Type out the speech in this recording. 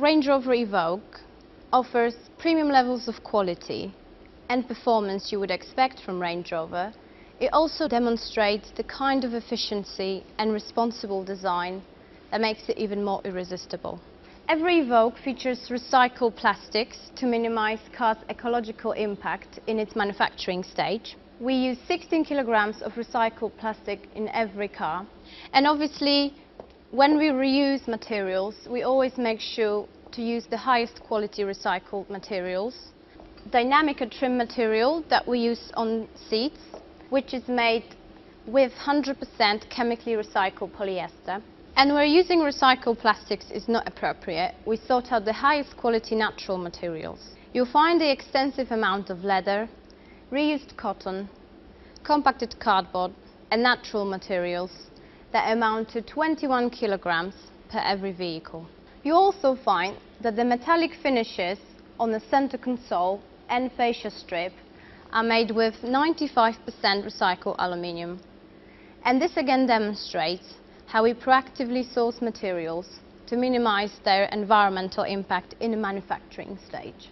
Range Rover Evoque offers premium levels of quality and performance you would expect from Range Rover, it also demonstrates the kind of efficiency and responsible design that makes it even more irresistible. Every Evoque features recycled plastics to minimize car's ecological impact in its manufacturing stage. We use 16 kilograms of recycled plastic in every car, and obviously when we reuse materials we always make sure to use the highest quality recycled materials. Dynamica trim material that we use on seats, which is made with 100% chemically recycled polyester. And where using recycled plastics is not appropriate, we sought out the highest quality natural materials. You'll find the extensive amount of leather, reused cotton, compacted cardboard and natural materials that amount to 21 kilograms per every vehicle. You also find that the metallic finishes on the center console and fascia strip are made with 95% recycled aluminium. And this again demonstrates how we proactively source materials to minimize their environmental impact in the manufacturing stage.